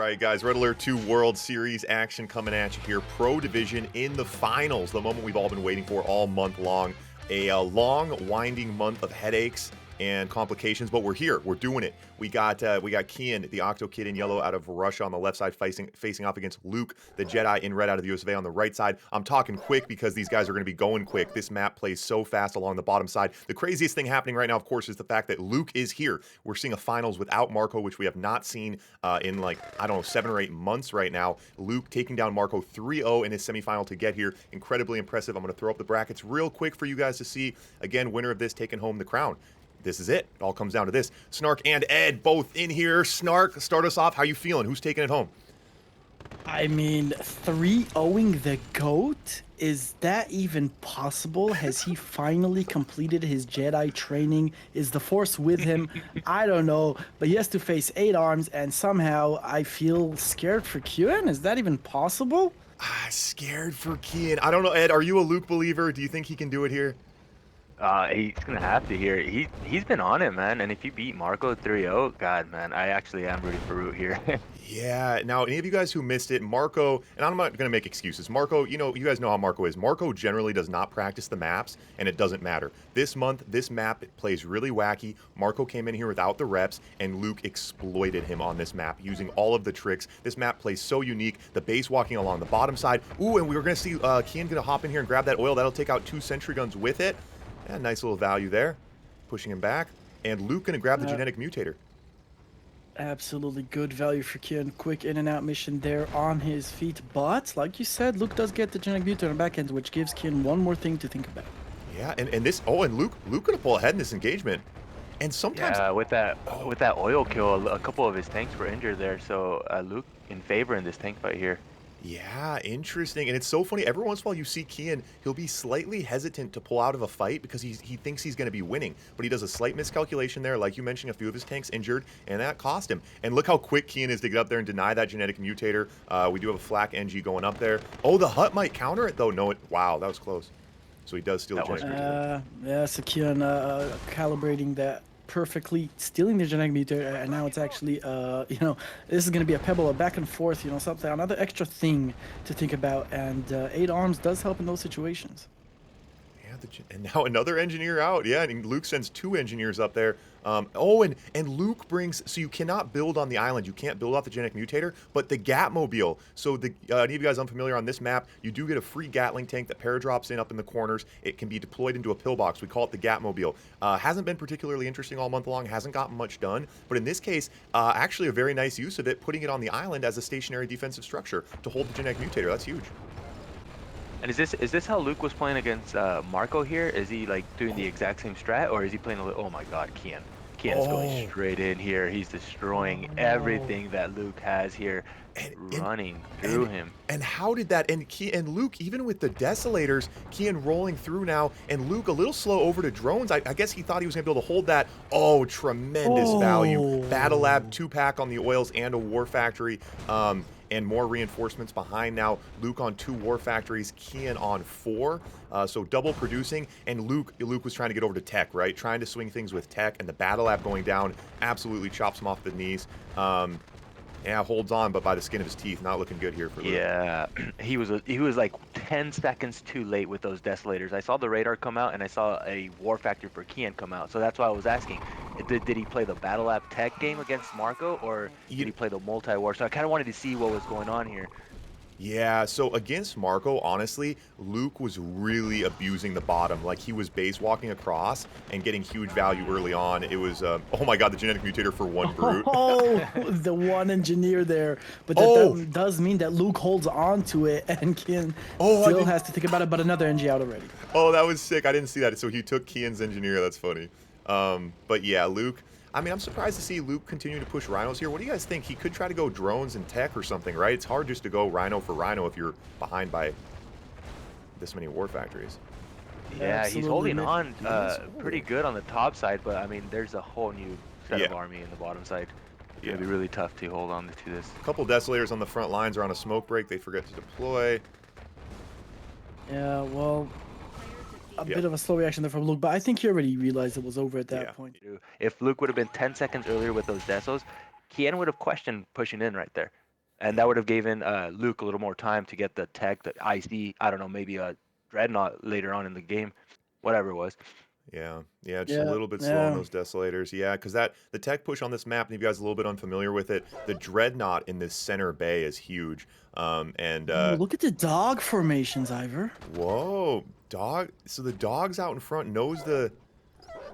right, guys, Red Alert 2 World Series action coming at you here. Pro Division in the finals, the moment we've all been waiting for all month long. A long, winding month of headaches and complications, but we're here. We're doing it. We got Kian, the Octo Kid in yellow out of Russia on the left side, facing off against Luke, the Jedi in red out of the US of A on the right side. I'm talking quick because these guys are going to be going quick. This map plays so fast along the bottom side. The craziest thing happening right now, of course, is the fact that Luke is here. We're seeing a finals without Marco, which we have not seen in like, I don't know, 7 or 8 months right now. Luke taking down Marco 3-0 in his semifinal to get here. Incredibly impressive. I'm going to throw up the brackets real quick for you guys to see. Again, winner of this taking home the crown. This is it. It all comes down to this. Snark and Ed both in here. Snark, start us off. How you feeling? Who's taking it home? I mean, 3-0ing the GOAT? Is that even possible? Has he finally completed his Jedi training? Is the Force with him? I don't know. But he has to face 8 arms, and somehow I feel scared for Kian. Is that even possible? Scared for Kian. I don't know, Ed. Are you a Luke believer? Do you think he can do it here? He's gonna have to here. He's been on it, man. And if he beat Marco 3-0, God, man, I actually am rooting for Root here. Yeah. Now, any of you guys who missed it, Marco, and I'm not going to make excuses. Marco, you know, you guys know how Marco is. Marco generally does not practice the maps, and it doesn't matter. This month, this map plays really wacky. Marco came in here without the reps, and Luke exploited him on this map using all of the tricks. This map plays so unique. The base walking along the bottom side. Ooh, and we were going to see Kian going to hop in here and grab that oil. That'll take out 2 sentry guns with it. Yeah, nice little value there. Pushing him back. And Luke going to grab the genetic mutator. Absolutely good value for Kian. Quick in and out mission there on his feet. But, like you said, Luke does get the genetic mutator on back end, which gives Kian one more thing to think about. Yeah, and this, and Luke going to pull ahead in this engagement. And sometimes... Yeah, with that oil kill, a couple of his tanks were injured there. So Luke in favor in this tank fight here. Yeah, interesting. And it's so funny. Every once in a while you see Kian, he'll be slightly hesitant to pull out of a fight because he thinks he's going to be winning. But he does a slight miscalculation there. Like you mentioned, a few of his tanks injured, and that cost him. And look how quick Kian is to get up there and deny that genetic mutator. We do have a flak NG going up there. Oh, the hut might counter it, though. No, wow, that was close. So he does steal the genetic mutator. Yeah, so Kian calibrating that perfectly, stealing the genetic mutator, and now it's actually, you know, this is going to be a pebble, a back and forth, you know, something, another extra thing to think about, and 8 arms does help in those situations. Yeah, and now another engineer out. Yeah, and Luke sends 2 engineers up there. And Luke brings, so you cannot build on the island. You can't build off the genetic mutator, but the Gatmobile. So any of you guys unfamiliar on this map, you do get a free Gatling tank that paradrops in up in the corners. It can be deployed into a pillbox. We call it the Gatmobile. Hasn't been particularly interesting all month long. Hasn't gotten much done. But in this case, actually a very nice use of it, putting it on the island as a stationary defensive structure to hold the genetic mutator. That's huge. And is this how Luke was playing against Marco here? Is he like doing the exact same strat, or is he playing a little? Oh my God, Kian's going straight in here. He's destroying everything that Luke has here, running through him. And how did that? And Luke, even with the Desolators, Kian rolling through now, and Luke a little slow over to drones. I guess he thought he was going to be able to hold that. Oh, tremendous value. Battle Lab 2-pack on the oils and a War Factory. And more reinforcements behind now. Luke on 2 war factories, Kian on 4. So double producing, and Luke was trying to get over to tech, right? Trying to swing things with tech, and the battle lab going down absolutely chops him off the knees. Yeah, holds on, but by the skin of his teeth. Not looking good here for Luke. Yeah, he was like 10 seconds too late with those Desolators. I saw the radar come out, and I saw a War Factor for Kian come out. So that's why I was asking, did he play the Battle Lab Tech game against Marco, or did he play the multi-war? So I kind of wanted to see what was going on here. Yeah, so against Marco, honestly, Luke was really abusing the bottom. Like, he was base walking across and getting huge value early on. It was, oh my God, the genetic mutator for 1 brute. Oh, the 1 engineer there. But that does mean that Luke holds on to it, and Kian still has to think about it, but another NG out already. Oh, that was sick. I didn't see that. So he took Kian's engineer. That's funny. But yeah, Luke, I mean, I'm surprised to see Luke continue to push rhinos here. What do you guys think? He could try to go drones and tech or something, right? It's hard just to go rhino for rhino if you're behind by this many war factories. Yeah, he's holding on pretty good on the top side, but I mean, there's a whole new set of army in the bottom side. It's going to be really tough to hold on to this. A couple Desolators on the front lines are on a smoke break. They forget to deploy. Yeah, well, a bit of a slow reaction there from Luke, but I think he already realized it was over at that point. If Luke would have been 10 seconds earlier with those Desos, Kian would have questioned pushing in right there. And that would have given Luke a little more time to get the tech, the IC, I don't know, maybe a Dreadnought later on in the game, whatever it was. Yeah, just a Yeah, little bit slow on yeah. those desolators. Yeah, because the tech push on this map, and if you guys are a little bit unfamiliar with it, the dreadnought in this center bay is huge. And Oh, look at the dog formations, Ivor. whoa, dog. So the dog's out in front knows the.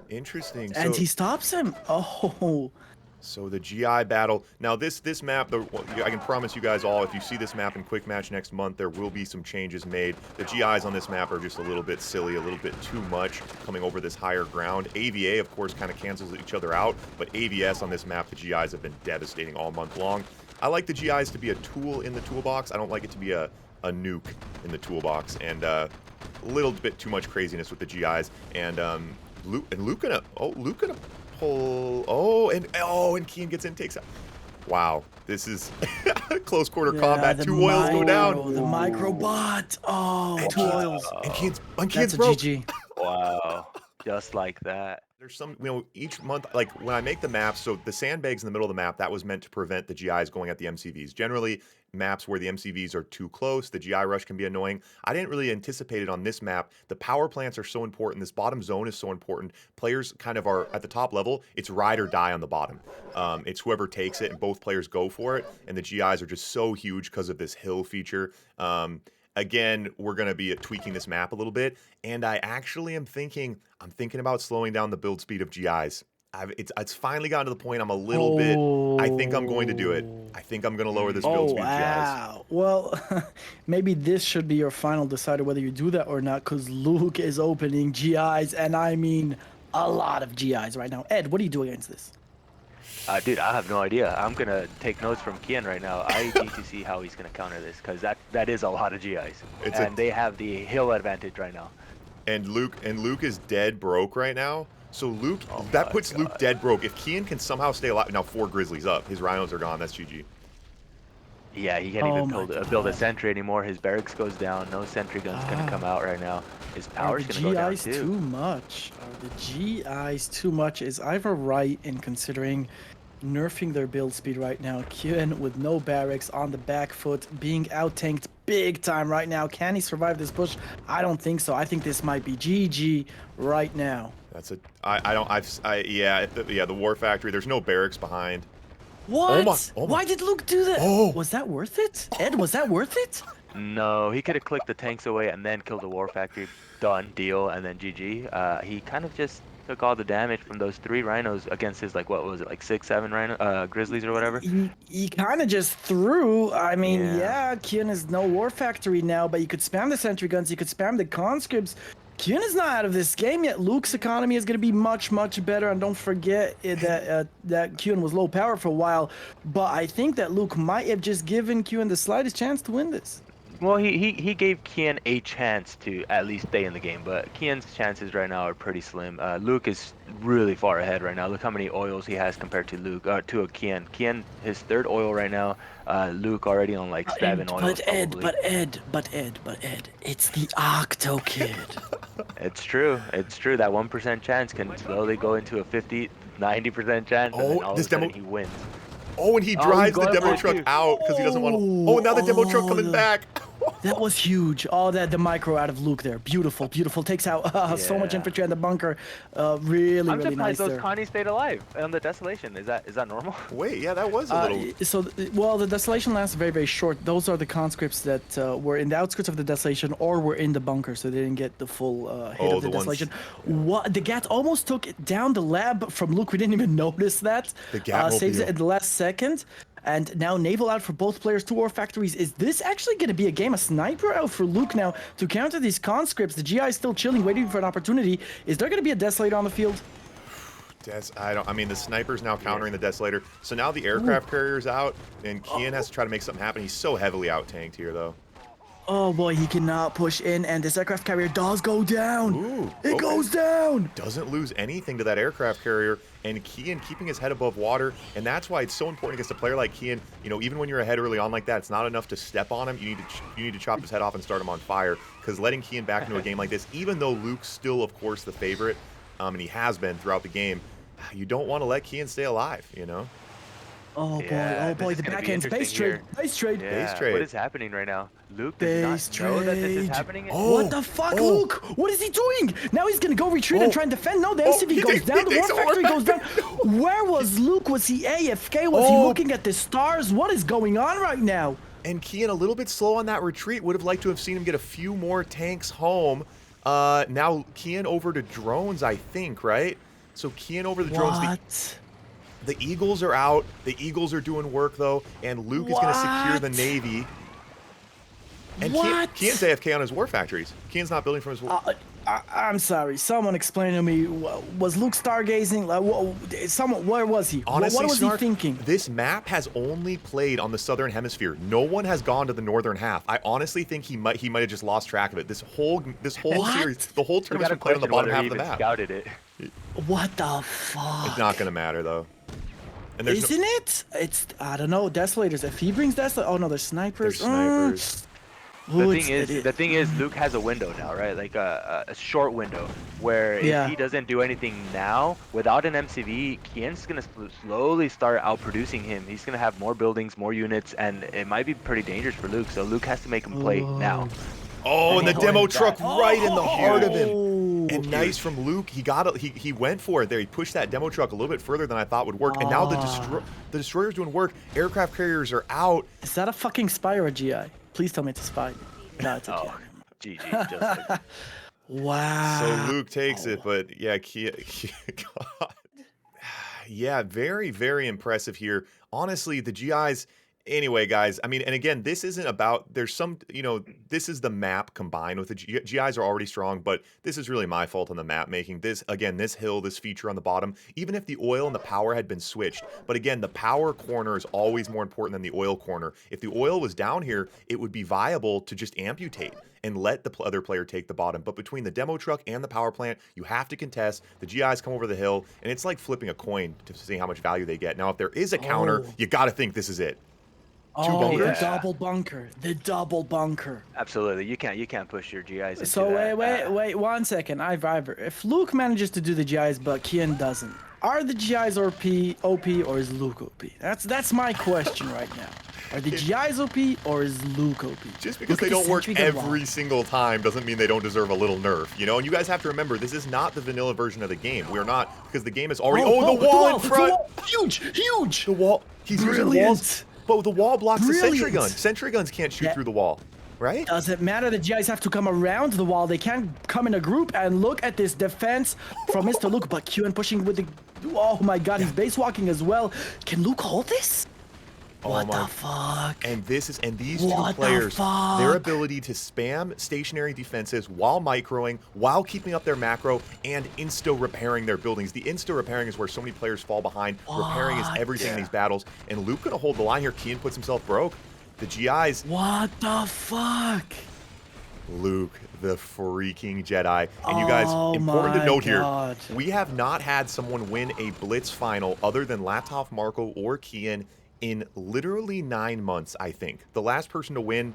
Interesting. And So he stops him. Oh, So the GI battle. Now this map, I can promise you guys all, if you see this map in Quick Match next month, there will be some changes made. The GIs on this map are just a little bit silly, a little bit too much coming over this higher ground. AVA, of course, kind of cancels each other out, but AVS on this map, the GIs have been devastating all month long. I like the GIs to be a tool in the toolbox. I don't like it to be a nuke in the toolbox, and a little bit too much craziness with the GIs. And Luke gonna pull. And Keen gets in, takes out. Wow, this is close quarter combat. 2 oils go down. The microbot. Oh, And 2 oils. And Keen's That's a broke. GG. Wow, just like that. There's some, each month, like when I make the maps, so the sandbags in the middle of the map, that was meant to prevent the GIs going at the MCVs. Generally, maps where the MCVs are too close, the GI rush can be annoying. I didn't really anticipate it on this map. The power plants are so important. This bottom zone is so important. Players kind of are at the top level. It's ride or die on the bottom. It's whoever takes it, and both players go for it. And the GIs are just so huge because of this hill feature. Again, we're going to be tweaking this map a little bit, and I actually am thinking about slowing down the build speed of GIs. It's finally gotten to the point I'm a little bit. I think I'm going to do it. I think I'm going to lower this build speed of GIs. Wow. Well, maybe this should be your final decider whether you do that or not, because Luke is opening GIs, and I mean a lot of GIs right now. Ed, what do you do against this? Dude, I have no idea. I'm gonna take notes from Kian right now. I need to see how he's gonna counter this, because that is a lot of GIs, and they have the hill advantage right now. And Luke is dead broke right now. So Luke, that puts Luke dead broke. If Kian can somehow stay alive, now 4 Grizzlies up. His Rhinos are gone. That's GG. Yeah, he can't even build a sentry anymore. His barracks goes down. No sentry gun's gonna come out right now. His power's gonna go down too. Too much? Are the GIs too much? Is Ivor right in considering nerfing their build speed right now? Kian with no barracks on the back foot, being out-tanked big time right now. Can he survive this push? I don't think so. I think this might be GG right now. That's a. The War Factory. There's no barracks behind. What? Oh my. Why did Luke do that? Oh. Was that worth it? Ed, was that worth it? No, he could have clicked the tanks away and then killed the War Factory. Done deal, and then GG. He kind of just took all the damage from those 3 Rhinos against his, like, what was it, like 6, 7 Rhino Grizzlies or whatever. He kind of just threw. I mean, yeah, Kian is no War Factory now, but you could spam the sentry guns, you could spam the conscripts. Kian is not out of this game yet. Luke's economy is going to be much, much better. And don't forget that Kian was low power for a while. But I think that Luke might have just given Kian the slightest chance to win this. Well, he gave Kian a chance to at least stay in the game, but Kian's chances right now are pretty slim. Luke is really far ahead right now. Look how many oils he has compared to Luke, to a Kian. Kian, his 3rd oil right now. Luke already on like 7 oils. But Ed, it's the Octo Kid. It's true. It's true. That 1% chance can slowly go into a 50, 90% chance, and then all of a sudden he wins. Oh, and he drives the demo truck out because he doesn't want to. Oh, now the demo truck coming back. That was huge. Oh, the micro out of Luke there. Beautiful, beautiful. Takes out so much infantry in the bunker. Really, I'm really nice surprised those there. Connie stayed alive on the Desolation. Is that normal? Wait, yeah, that was a little. Well, the Desolation lasts very, very short. Those are the conscripts that were in the outskirts of the Desolation or were in the bunker, so they didn't get the full hit of the Desolation. What? The Gat almost took down the lab from Luke. We didn't even notice that. The Gat saves it in the last second. And now naval out for both players, 2 War Factories. Is this actually going to be a game? A sniper out for Luke now to counter these conscripts. The GI is still chilling, waiting for an opportunity. Is there going to be a Desolator on the field? I mean, the sniper's now countering the Desolator. So now the aircraft carrier's out, and Kian has to try to make something happen. He's so heavily out-tanked here, though. Oh boy, he cannot push in, and this aircraft carrier does go down. Ooh, it goes down. Doesn't lose anything to that aircraft carrier, and Kian keeping his head above water, and that's why it's so important against a player like Kian. Even when you're ahead early on like that, it's not enough to step on him. You need to chop his head off and start him on fire, because letting Kian back into a game like this, even though Luke's still, of course, the favorite, and he has been throughout the game, you don't want to let Kian stay alive, Oh Yeah, boy, this is the gonna be backhand's base interesting trade, here. base trade. Yeah, trade. what is happening right now? Luke, does he Base not know that this is trade. happening? Oh. What the fuck, Luke? What is he doing? Now he's gonna go retreat and try and defend. No, the Oh, MCV he goes takes- down. he The takes War the War Factory goes down. Factory. Where was Luke? Was he AFK? Was he Oh. looking at the stars? What is going on right now? And Kian a little bit slow on that retreat. Would have liked to have seen him get a few more tanks home. Now Kian over to drones, I think, right? So Kian over the drones. What? The Eagles are out. The Eagles are doing work, though. And Luke is going to secure the What? Navy. And What? Kian's AFK on his war factories. Kian's not building from his war. I'm sorry. Someone explain to me. Was Luke stargazing? Someone, where was he? Honestly, what was Snark, he thinking? this map has only played on the southern hemisphere. No one has gone to the northern half. I honestly think he might have just lost track of it. This whole What? series, the whole We tournament's gotta been played on the question bottom whether half he of the even map. scouted it. What the fuck? It's not gonna matter though. And there's Isn't it? It's, I don't know, Desolators. If he brings Desolators, oh no, there's snipers. There's snipers. The thing is, Luke has a window now, right? Like a short window where Yeah. if he doesn't do anything now, without an MCV, Kian's gonna slowly start outproducing him. He's gonna have more buildings, more units, and it might be pretty dangerous for Luke. So Luke has to make him play now. Oh, and the And demo going truck back. right in the heart of him. Oh. And nice from Luke. He got it. He went for it there. He pushed that demo truck a little bit further than I thought would work. And now the destroyer's doing work. Aircraft carriers are out. Is that a fucking spy or a GI? Please tell me it's a spy. No, it's a GI. Oh, GG. Just like, Wow. So Luke takes it, but yeah, God. Yeah, very, very impressive here. Honestly, the GIs. Anyway, guys, I mean, and again, this isn't about, there's some, this is the map combined with the GIs are already strong, but this is really my fault on the map making. This, again, this hill, this feature on the bottom, even if the oil and the power had been switched, but again, the power corner is always more important than the oil corner. If the oil was down here, it would be viable to just amputate and let the other player take the bottom. But between the demo truck and the power plant, you have to contest. The GIs come over the hill, and it's like flipping a coin to see how much value they get. Now, if there is a counter, you got to think this is it. Oh, the bunkers? double bunker. The double bunker. absolutely, you can't push your GIs into So that. wait 1 second. Ivor. If Luke manages to do the GIs but Kian doesn't, are the GIs OP or is Luke OP? That's my question right now. Are the GIs OP or is Luke OP? Just because Look they at the don't work sentry gun every wall. single time doesn't mean they don't deserve a little nerf, And you guys have to remember, this is not the vanilla version of the game. We are not, because the game is already, the wall in front! Huge! The wall, he's using Brilliant. walls, but the wall blocks the sentry Brilliant. gun. Sentry guns can't shoot Yeah. through the wall, right? Doesn't matter. The GIs have to come around the wall. They can't come in a group. And look at this defense from Mr. Luke. But QN pushing with the... Oh my god, he's base walking as well. Can Luke hold this? What my- the fuck? And these What two the players, their fuck? ability to spam stationary defenses while microing, while keeping up their macro, and insta-repairing their buildings. The insta-repairing is where so many players fall behind. Repairing is everything in these battles. And Luke gonna hold the line here. Kian puts himself broke. The GIs, What the fuck? Luke, the freaking Jedi. And you guys, Oh important to my note God. here, we have not had someone win a Blitz final other than Laptop Marco or Kian in literally 9 months, I think. The last person to win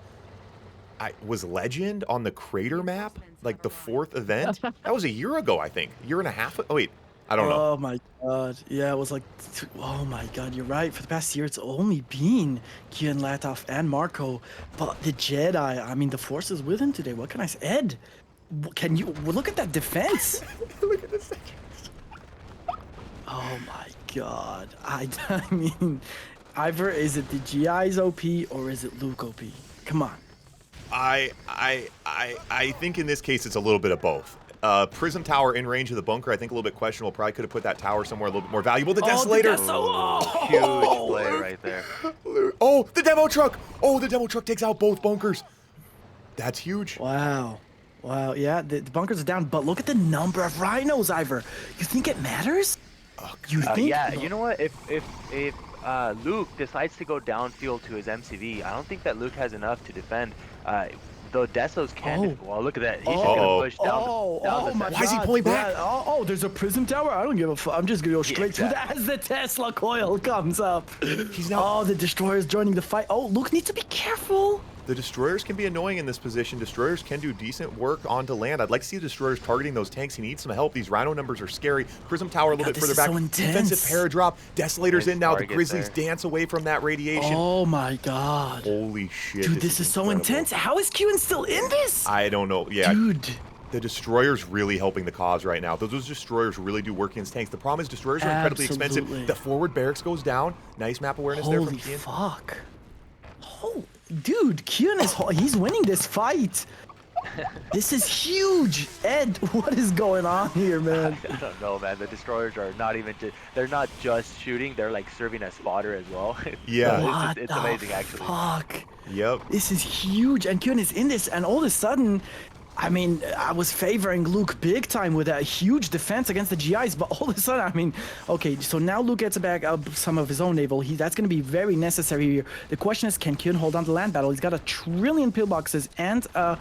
was Legend on the Crater map, like the 4th event. That was a year ago, I think. Year and a half. Oh, wait. I don't know. Oh my god. Yeah, it was like... Oh my god, you're right. For the past year, it's only been Kian, Latov, and Marco. But the Jedi, I mean, the Force is with him today. What can I say? Ed, can you... Look at that defense. Look at this. Oh my god. I mean... Ivor, is it the GI's OP or is it Luke OP? Come on. I think in this case it's a little bit of both. Prism Tower in range of the bunker, I think a little bit questionable. Probably could have put that tower somewhere a little bit more valuable. The Desolator. Huge play right there. Oh, the demo truck. Oh, the demo truck takes out both bunkers. That's huge. Wow. Wow, yeah, the bunkers are down, but look at the number of rhinos, Ivor. You think it matters? You think? Yeah, you know what? If Luke decides to go downfield to his MCV, I don't think that Luke has enough to defend. The Desos can. Well, look at that. He's just gonna push down. down the my center. Why is he God, pulling back? yeah. Oh, there's a prism tower. I don't give a fuck. I'm just gonna go straight through that as the Tesla coil comes up. He's now. Oh, the destroyer's joining the fight. Oh, Luke needs to be careful. The destroyers can be annoying in this position. Destroyers can do decent work onto land. I'd like to see the destroyers targeting those tanks. He needs some help. These Rhino numbers are scary. Prism Tower a little bit further back. So Defensive Paradrop. Desolator's in now. The Grizzlies there. dance away from that radiation. Oh my god. Holy shit. Dude, this is so intense. How is QN still in this? I don't know. Yeah. Dude. The destroyers really helping the cause right now. Those destroyers really do work against tanks. The problem is destroyers are incredibly expensive. The forward barracks goes down. Nice map awareness there from Kian. Holy fuck. Oh, dude, Kian he's winning this fight. This is huge. Ed, what is going on here, man? I don't know, man. The destroyers are not even they're not just shooting, they're like serving as fodder as well. Yeah. It's amazing actually. Fuck. Yep. This is huge, and Kian is in this, and all of a sudden, I mean, I was favoring Luke big time with a huge defense against the GIs, but all of a sudden, I mean, okay, so now Luke gets back some of his own naval. That's going to be very necessary here. The question is, can Kian hold on to land battle? He's got a trillion pillboxes and a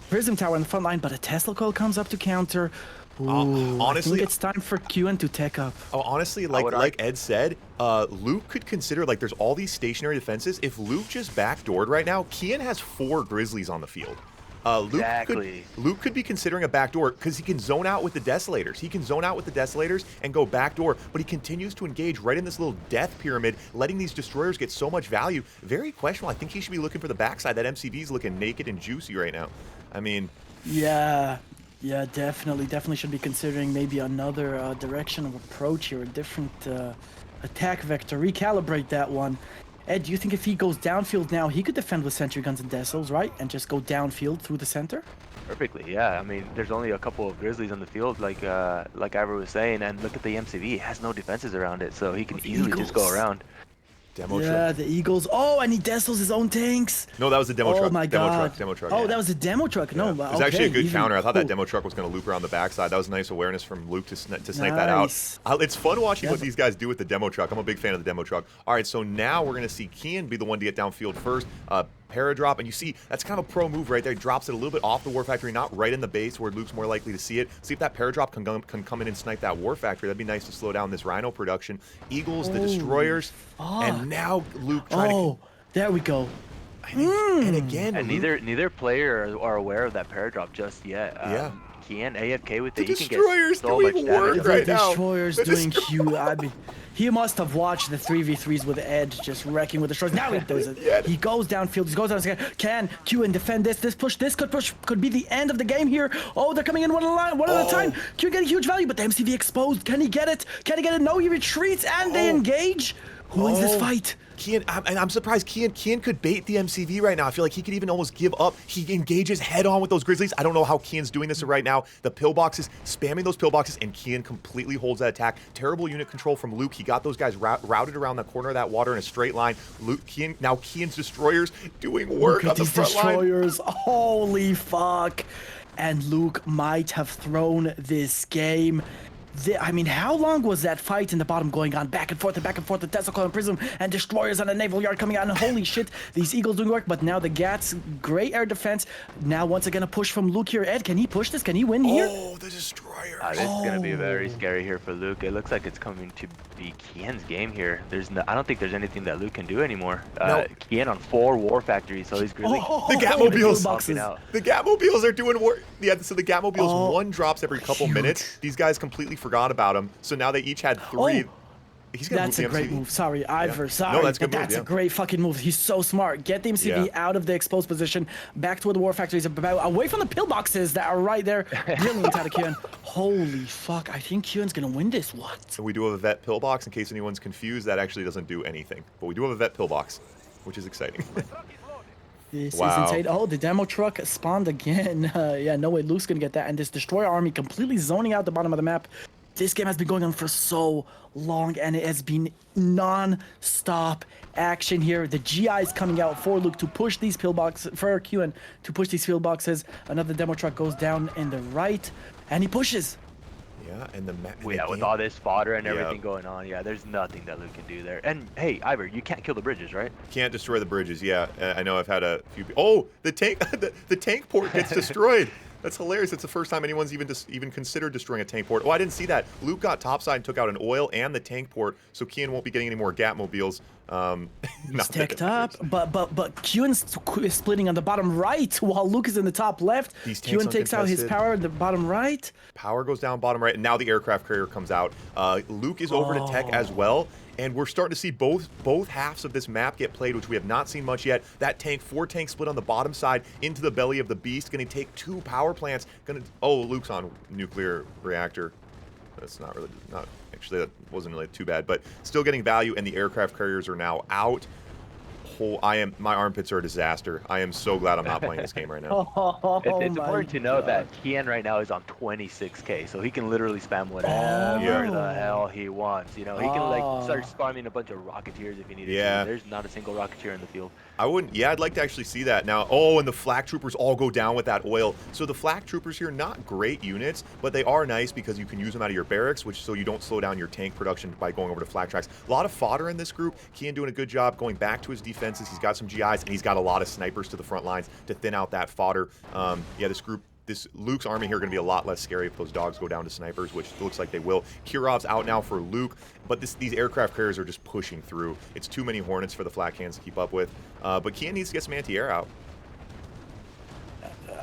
Prism Tower in the front line, but a Tesla coil comes up to counter. Ooh, honestly, I think it's time for QN to tech up. Oh, honestly, like Ed said, Luke could consider, like, there's all these stationary defenses. If Luke just backdoored right now, Kian has 4 Grizzlies on the field. Luke could be considering a backdoor because he can zone out with the Desolators. He can zone out with the Desolators and go backdoor, but he continues to engage right in this little death pyramid, letting these destroyers get so much value. Very questionable. I think he should be looking for the backside. That MCV is looking naked and juicy right now. I mean... Yeah, definitely should be considering maybe another direction of approach here, a different attack vector. Recalibrate that one. Ed, do you think if he goes downfield now, he could defend with sentry guns and Desos, right? And just go downfield through the center? Perfectly, yeah. I mean, there's only a couple of Grizzlies on the field, like Ivor was saying, and look at the MCV. It has no defenses around it, so he can easily just go around. Demo truck. The Eagles. Oh, and he Desos his own tanks. No, that was the demo truck. Oh my god. Demo truck. Oh, yeah. that was a demo truck. No, it was actually a good counter. I thought that demo truck was going to loop around the backside. That was nice awareness from Luke to snipe that out. It's fun watching what these guys do with the demo truck. I'm a big fan of the demo truck. All right, so now we're going to see Kian be the one to get downfield first. Paradrop, and you see that's kind of a pro move right there. He drops it a little bit off the War Factory, not right in the base where Luke's more likely to see it. See if that Paradrop can come in and snipe that War Factory. That'd be nice to slow down this Rhino production. Eagles, the destroyers, and now Luke trying to... there we go. And again, and neither player are aware of that Paradrop just yet. Yeah. Kian AFK with it. The destroyers doing work right now. Destroyers doing huge. I mean, he must have watched the 3v3s with Ed just wrecking with the destroyers. Now he does it. Yeah. He goes downfield. He goes down. Can QN defend this? This could be the end of the game here. Oh, they're coming in one at a time. QN getting huge value, but the MCV exposed. Can he get it? No, he retreats and they engage. Who wins this fight? Kian, and I'm surprised Kian could bait the MCV right now. I feel like he could even almost give up. He engages head on with those Grizzlies. I don't know how Kian's doing this right now. The pillboxes, spamming those pillboxes, and Kian completely holds that attack. Terrible unit control from Luke. He got those guys routed around the corner of that water in a straight line. Now Kian's destroyers doing work on the front line. Destroyers, holy fuck. And Luke might have thrown this game. I mean, how long was that fight in the bottom going on? Back and forth, the Tesla coil and Prism, and destroyers on the naval yard coming out, and holy shit, these Eagles doing work, but now the Gats, great air defense. Now, once again, a push from Luke here. Ed, can he push this? Can he win here? Oh, the destroyers. This is going to be very scary here for Luke. It looks like it's coming to be Kian's game here. I don't think there's anything that Luke can do anymore. No. Kian on 4 War Factories, so he's really... the Gatmobiles. The Gatmobiles are doing work. Yeah, so the Gatmobiles, one drops every couple minutes. These guys completely forgot about him, so now they each had 3. That's a great move. Sorry, Ivor. Sorry, no, that's good. That's a great fucking move. He's so smart. Get the MCV out of the exposed position, back to where the War Factory is about, away from the pillboxes that are right there. Brilliant out of Kian. Holy fuck! I think Kian's gonna win this. What? So we do have a vet pillbox. In case anyone's confused, that actually doesn't do anything, but we do have a vet pillbox, which is exciting. This is insane. Oh, the demo truck spawned again. Yeah, no way Luke's gonna get that. And this destroyer army completely zoning out the bottom of the map. This game has been going on for so long, and it has been non-stop action here. The GI is coming out for Luke to push these pillboxes, for QN to push these pillboxes. Another demo truck goes down in the right, and he pushes. Yeah, and with all this fodder and everything going on, there's nothing that Luke can do there. And hey, Ivor, you can't kill the bridges, right? Can't destroy the bridges. Yeah, I know. I've had a few. Oh, the tank, the tank port gets destroyed. That's hilarious. It's the first time anyone's even considered destroying a tank port. Oh, I didn't see that. Luke got topside and took out an oil and the tank port, so Kian won't be getting any more Gatmobiles. He's not that stacked it up, matters. but Q's splitting on the bottom right while Luke is in the top left. These tanks Qn takes out his uncontested. power in the bottom right. Power goes down bottom right, and now the aircraft carrier comes out. Luke is over to tech as well, and we're starting to see both halves of this map get played, which we have not seen much yet. That tank, 4 tanks split on the bottom side into the belly of the beast. Going to take 2 power plants. Oh, Luke's on nuclear reactor. That's not actually, that wasn't really too bad, but still getting value, and the aircraft carriers are now out. My armpits are a disaster. I am so glad I'm not playing this game right now. It's my important to know God. that Kian right now is on 26k, so he can literally spam whatever the hell he wants. You know, he can like start spamming a bunch of Rocketeers if he needed to. There's not a single Rocketeer in the field. I wouldn't. Yeah, I'd like to actually see that now. Oh, and the flak troopers all go down with that oil. So the flak troopers here, not great units, but they are nice because you can use them out of your barracks, which so you don't slow down your tank production by going over to flak tracks. A lot of fodder in this group. Kian doing a good job going back to his defenses. He's got some GIs, and he's got a lot of snipers to the front lines to thin out that fodder. Yeah, this Luke's army here going to be a lot less scary if those dogs go down to snipers, which looks like they will. Kirov's out now for Luke, but these aircraft carriers are just pushing through. It's too many Hornets for the flak cans to keep up with. But Kian needs to get some anti-air out.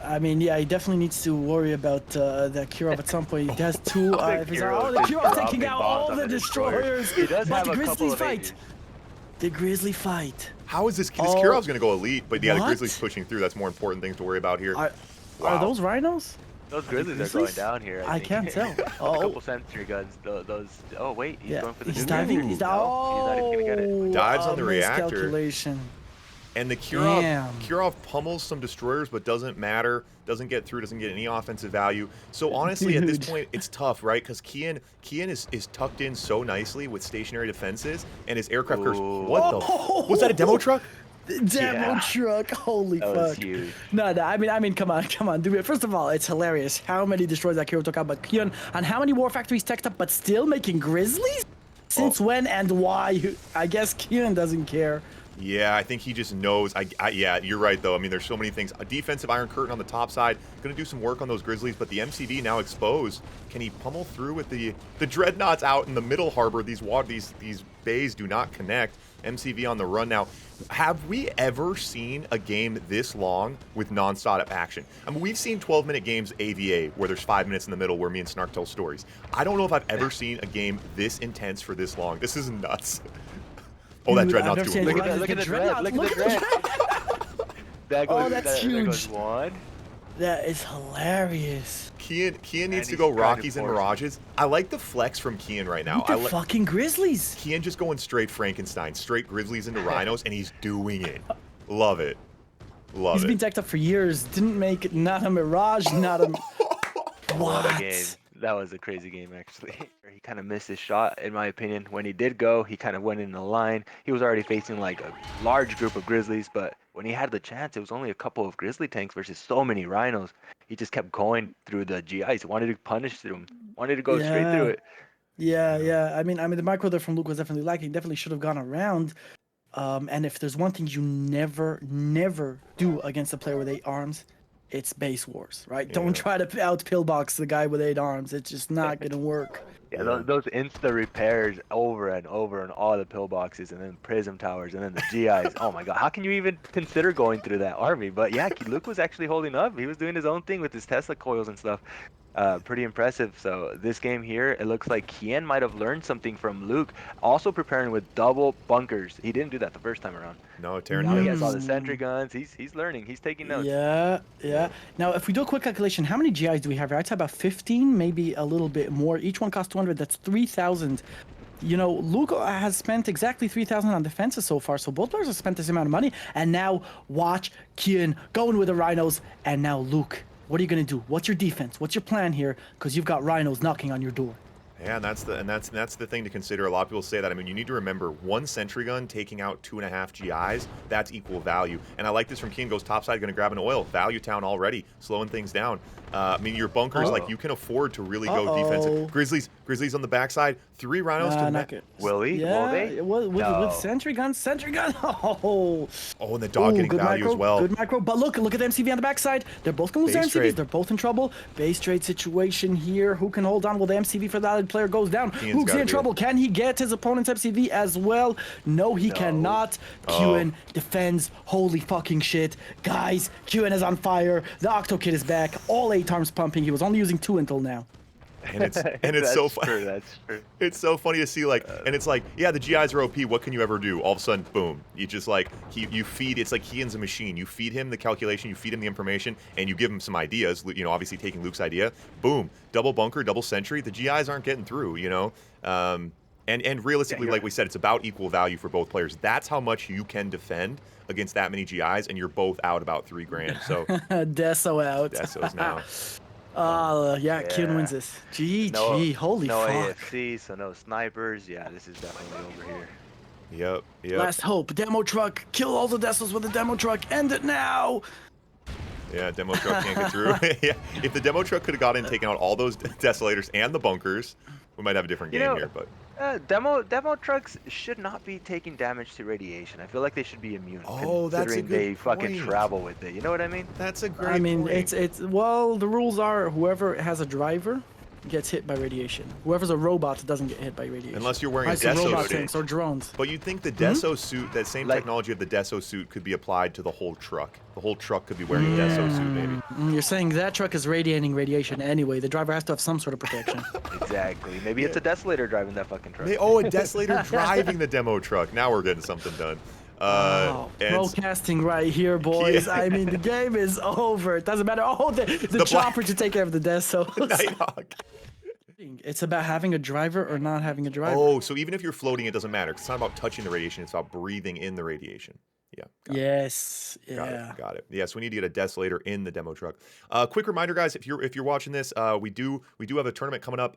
I mean, yeah, he definitely needs to worry about that Kirov at some point. He has 2. The If he's Kirov the is Kirov taking dropping out bombs all on the the destroyers. destroyers. He does But have the a couple Grizzlies of fight. ages. The Grizzly fight. How is this Kirov's going to go elite? But yeah, the What? Grizzlies pushing through. That's more important things to worry about here. Are Wow. those rhinos? Those Grizzlies are going Grizzlies? down here. I think. can't tell. A Oh, couple sentry guns. Those. Oh wait, he's going for the he's nuclear. diving. He's No, he's not even gonna get it. Dives on the reactor. Miscalculation. And the Damn. Kirov pummels some destroyers, but doesn't matter. Doesn't get through. Doesn't get any offensive value. So honestly, at this Dude. point, it's tough, right? Because Kian is tucked in so nicely with stationary defenses, and his aircraft carriers. What the? Was that a demo truck? Demo Yeah. truck. Holy That fuck. was huge. No, I mean, come on, dude. First of all, it's hilarious how many destroyers that Kiro took out, but Kion, and how many war factories teched up, but still making Grizzlies? Since when and why? I guess Kion doesn't care. Yeah, I think he just knows. Yeah, you're right, though. I mean, there's so many things. A defensive Iron Curtain on the top side. Going to do some work on those Grizzlies, but the MCV now exposed. Can he pummel through with the Dreadnoughts out in the middle harbor? These bays do not connect. MCV on the run now. Have we ever seen a game this long with non-stop action? I mean, we've seen 12-minute games AVA where there's 5 minutes in the middle where me and Snark tell stories. I don't know if I've ever seen a game this intense for this long. This is nuts. Oh, that Dude, I've Dreadnought's never doing seen work. it. Look at the Dreadnought, dread. Look at the dread. That goes, Oh, that's there goes huge. one. That is hilarious. Kian needs to he's go trying to Rockies and force him. Mirages. I like the flex from Kian right now. Look at fucking Grizzlies. Kian just going straight Frankenstein, straight Grizzlies into Rhinos, and he's doing it. Love it. Love He's it. been teched up for years. Didn't make not a Mirage, not a. What a What? game. That was a crazy game, actually. He kind of missed his shot, in my opinion. When he did go, he kind of went in the line. He was already facing like a large group of Grizzlies, but when he had the chance, it was only a couple of Grizzly tanks versus so many Rhinos. He just kept going through the GIs. He wanted to punish them. Wanted to go straight through it. Yeah. I mean, the micro there from Luke was definitely lacking. Definitely should have gone around. And if there's one thing you never do against a player with 8 arms, it's base wars, right? Yeah. Don't try to out pillbox the guy with 8 arms. It's just not gonna work. Yeah, those insta repairs over and over on all the pillboxes and then prism towers and then the GIs. Oh my god, how can you even consider going through that army? But yeah, Luke was actually holding up. He was doing his own thing with his Tesla coils and stuff. Pretty impressive. So this game here, it looks like Kian might have learned something from Luke. Also preparing with double bunkers. He didn't do that the first time around. No, tearing Now he down. has all the sentry guns. He's learning. He's taking notes. Yeah. Now, if we do a quick calculation, how many GIs do we have here? I'd say about 15, maybe a little bit more. Each one costs 200. That's 3,000. You know, Luke has spent exactly 3,000 on defenses so far, so both players have spent this amount of money. And now watch Kian going with the Rhinos, and now Luke. What are you gonna do? What's your defense? What's your plan here? Because you've got Rhinos knocking on your door. Yeah, and that's the thing to consider. A lot of people say that. I mean, you need to remember one sentry gun taking out 2.5 GIs. That's equal value. And I like this from Kian. Goes topside, going to grab an oil. Value town already, slowing things down. I mean, your bunkers, like you can afford to really go defensive. Grizzlies Grizzlies on the backside. 3 rhinos to the not good. Will he? Yeah, Will they? with Sentry Gun. Oh, Oh, and the dog getting good value micro, as well. Good micro. But look at the MCV on the backside. They're both going to lose their Base MCVs. trade. They're both in trouble. Base trade situation here. Who can hold on? Well, the MCV for the other player goes down. Kian's Luke's gotta in be trouble. Can he get his opponent's MCV as well? No, he cannot. Qn defends. Holy fucking shit. Guys, Qn is on fire. The Octo Kid is back. All 8 arms pumping. He was only using 2 until now. And it's That's so true, funny. that's true. It's so funny to see, like, and it's like, yeah, the GIs are OP. What can you ever do? All of a sudden, boom. You just like you feed. It's like Kian's a machine. You feed him the calculation, you feed him the information, and you give him some ideas. You know, obviously taking Luke's idea. Boom, double bunker, double sentry. The GIs aren't getting through. You know, and realistically, like we said, it's about equal value for both players. That's how much you can defend against that many GIs, and you're both out about $3 grand. So Deso out. Deso's now. Yeah, Qn wins this. GG, holy no fuck. AFC, so no snipers. Yeah, this is definitely over here. Yep. Last hope, demo truck, kill all the Desos with the demo truck, end it now! Yeah, demo truck can't get through. Yeah, if the demo truck could have got in, taken out all those desolators and the bunkers, we might have a different game here. But demo trucks should not be taking damage to radiation. I feel like they should be immune. Oh, that's a considering good they fucking point. travel with it. You know what I mean? That's a great I mean, point. it's well, the rules are whoever has a driver gets hit by radiation. Whoever's a robot doesn't get hit by radiation. Unless you're wearing a Like some Deso robot suit. tanks or drones. But you'd think the Deso suit, that same Like- technology of the Deso suit could be applied to the whole truck. The whole truck could be wearing a Deso suit, maybe. You're saying that truck is radiating radiation anyway. The driver has to have some sort of protection. Exactly. Maybe it's a desolator driving that fucking truck. Oh, a desolator driving the demo truck. Now we're getting something done. And Broadcasting right here, boys. I mean, the game is over. It doesn't matter. Oh, the chopper to take care of the Desos. Nighthawk. It's about having a driver or not having a driver. Oh, so even if you're floating, it doesn't matter. 'Cause it's not about touching the radiation. It's about breathing in the radiation. Yeah. Yes. Yeah. Got it. Yeah, so we need to get a desolator in the demo truck. Quick reminder, guys, if you're watching this, we do have a tournament coming up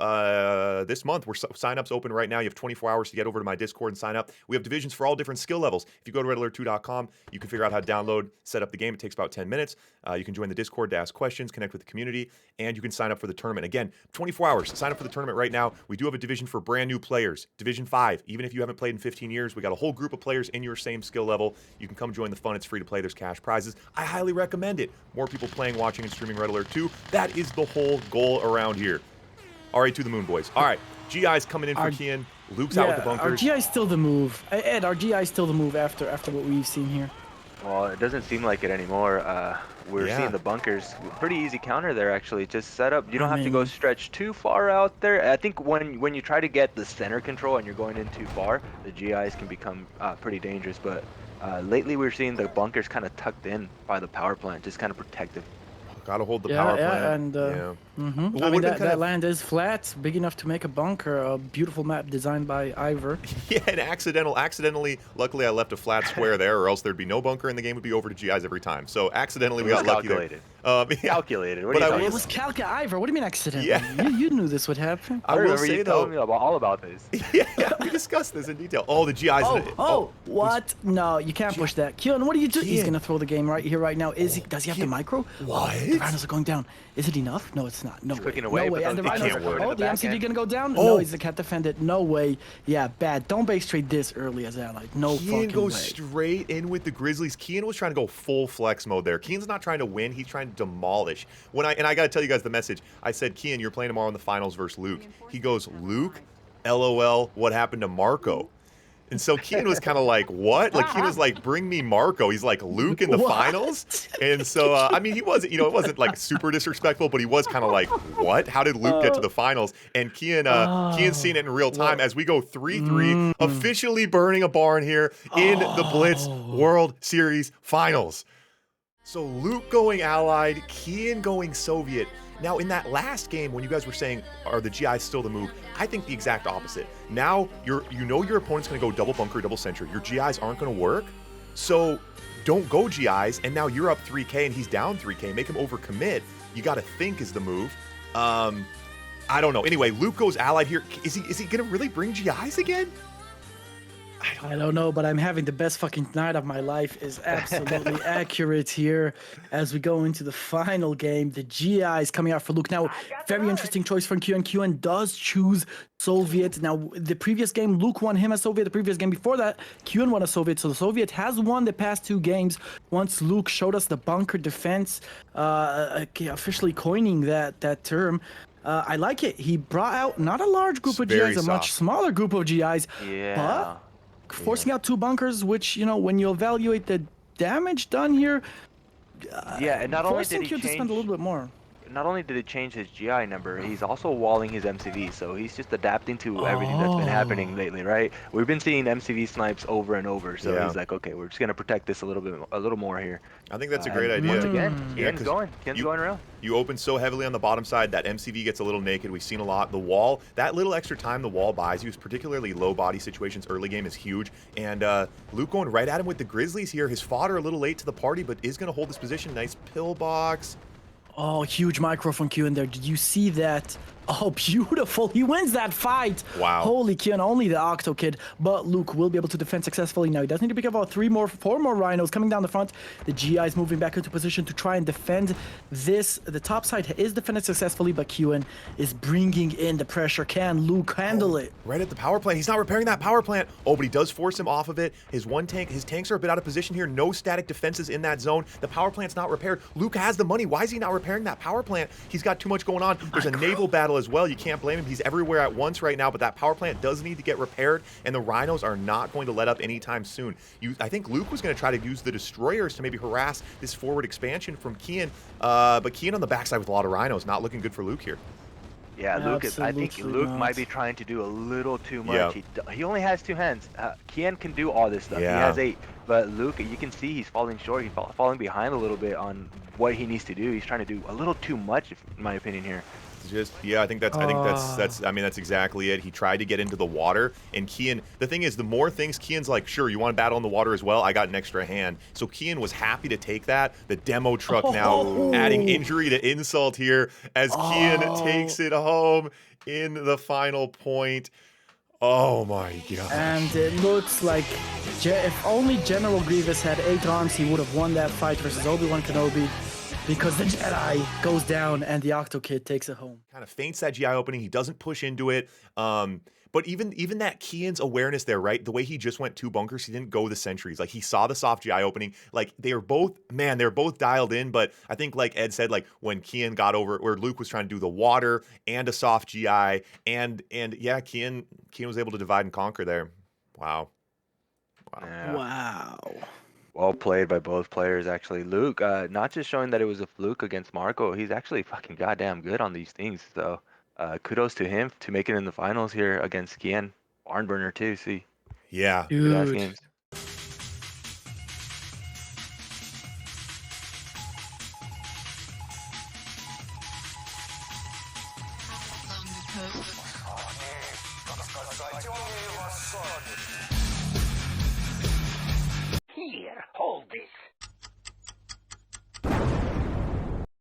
this month. Where sign-ups open right now. You have 24 hours to get over to my Discord and sign up. We have divisions for all different skill levels. If you go to redalert2.com, you can figure out how to download, set up the game. It takes about 10 minutes. You can join the Discord to ask questions, connect with the community, and you can sign up for the tournament. Again, 24 hours. Sign up for the tournament right now. We do have a division for brand new players. Division 5. Even if you haven't played in 15 years, we got a whole group of players in your same skill level. You can come join the fun. It's free to play. There's cash prizes. I highly recommend it. More people playing, watching, and streaming Red Alert 2. That is the whole goal around here. All right, to the moon, boys. All right, GI's coming in for Kian. Luke's out with the bunkers. Our GI's still the move. Ed, our GI's still the move after what we've seen here. Well, it doesn't seem like it anymore. We're Yeah. seeing the bunkers. Pretty easy counter there, actually. Just set up. You don't have to go stretch too far out there. I think when you try to get the center control and you're going in too far, the GIs can become pretty dangerous. But lately, we're seeing the bunkers kind of tucked in by the power plant, just kind of protective. Gotta hold the power plant. And Well, I mean, would've been that land is flat, big enough to make a bunker. A beautiful map designed by Ivor. Yeah, and accidentally, luckily I left a flat square there, or else there'd be no bunker and the game would be over to GIs every time. So accidentally we got lucky there. Calculated. What But are I you will- talking It was Calca Ivor. What do you mean accidentally? Yeah. You knew this would happen. I will remember say you though, telling me all about this. yeah, we discussed this in detail. Oh, the GIs. What? No, you can't push that. Keon, what are you doing? He's Kian. gonna throw the game right here, right now. Does he have the micro? What? The rhinos are going down. Is it enough? No, it's not. No way. clicking away, no but way. And the those- rhinos can't work. Oh, In the the MCV back end. gonna go down? Oh. No, he can't defend it. No way. Yeah, bad. Don't base trade this early as allied. No Kian fucking goes way. straight in with the Grizzlies. Kian was trying to go full flex mode there. Kian's not trying to win; he's trying to demolish. And I gotta tell you guys the message. I said, Kian, you're playing tomorrow in the finals versus Luke. He goes, Luke, LOL. What happened to Marco? And so Kian was kind of like, what? Like, Kian was like, bring me Marco. He's like, Luke in the What? finals? And so, I mean, he wasn't, it wasn't like super disrespectful, but he was kind of like, what? How did Luke get to the finals? And Kian's seen it in real time as we go 3-3, officially burning a barn here in the Blitz World Series Finals. So Luke going Allied, Kian going Soviet. Now, in that last game, when you guys were saying, are the GIs still the move? I think the exact opposite. Now, you know your opponent's going to go double bunker, double sentry. Your GIs aren't going to work. So don't go GIs, and now you're up 3K and he's down 3K. Make him overcommit. You got to think is the move. I don't know. Anyway, Luke goes Allied here. Is he going to really bring GIs again? I don't know, but I'm having the best fucking night of my life is absolutely accurate here as we go into the final game. The GI is coming out for Luke. Now, very interesting choice from QN. QN does choose Soviet. Now, the previous game, Luke won him a Soviet. The previous game before that, QN won a Soviet. So the Soviet has won the past 2 games once Luke showed us the bunker defense, officially coining that term. I like it. He brought out not a large group of Very GIs, a much soft. smaller group of GIs, Yeah. but forcing out 2 bunkers, which, you know, when you evaluate the damage done here, Yeah, and not only did forcing he Q to spend a little change, bit more. not only did he change his GI number, he's also walling his MCV. So he's just adapting to everything that's been happening lately, right? We've been seeing MCV snipes over and over. So Yeah. he's like, okay, we're just gonna protect this a little more here. I think that's a great And idea. Once again, Yeah, Kian's 'cause going around. You open so heavily on the bottom side that MCV gets a little naked. We've seen a lot. The wall, that little extra time the wall buys you, particularly low body situations early game, is huge. And Luke going right at him with the Grizzlies here. His fodder a little late to the party, but is going to hold this position. Nice pillbox. Oh, huge micro from Q in there. Did you see that? Oh, beautiful. He wins that fight. Wow. Holy Q, and only the Octo Kid. But Luke will be able to defend successfully now. He does need to pick up about 4 more Rhinos coming down the front. The GI is moving back into position to try and defend this. The top side is defended successfully, but QN is bringing in the pressure. Can Luke handle it? Right at the power plant. He's not repairing that power plant. Oh, but he does force him off of it. His tanks are a bit out of position here. No static defenses in that zone. The power plant's not repaired. Luke has the money. Why is he not repairing that power plant? He's got too much going on. There's a naval battle as well. You can't blame him. He's everywhere at once right now, but that power plant does need to get repaired, and the Rhinos are not going to let up anytime soon. I think Luke was going to try to use the destroyers to maybe harass this forward expansion from Kian, but Kian on the backside with a lot of Rhinos. Not looking good for Luke here. Yeah, Luke is, I think Absolutely Luke not. might be trying to do a little too Yeah. much. He only has 2 hands. Kian can do all this stuff. Yeah. He has 8. But Luke, you can see he's falling short. He's falling behind a little bit on what he needs to do. He's trying to do a little too much, in my opinion here. Just I think that's that's exactly it. He tried to get into the water, and Kian, the thing is, the more things Kian's like, sure, you want to battle in the water as well, I got an extra hand. So Kian was happy to take that. The demo truck now adding injury to insult here as Kian takes it home in the final point. Oh my god. And it looks like if only General Grievous had 8 arms, he would have won that fight versus Obi-Wan Kenobi, because the Jedi goes down and the Octo Kid takes it home. Kind of feints that GI opening. He doesn't push into it. But even that Kian's awareness there, right? The way he just went 2 bunkers, he didn't go the sentries. Like, he saw the soft GI opening. Like, they're both dialed in. But I think, like Ed said, like when Kian got over, or Luke was trying to do the water and a soft GI, and yeah, Kian was able to divide and conquer there. Wow. Yeah. Wow. Well played by both players, actually. Luke, not just showing that it was a fluke against Marco, he's actually fucking goddamn good on these things. So kudos to him to make it in the finals here against Kian. Barn burner too, see. Yeah. Good ass Dude. games. Long because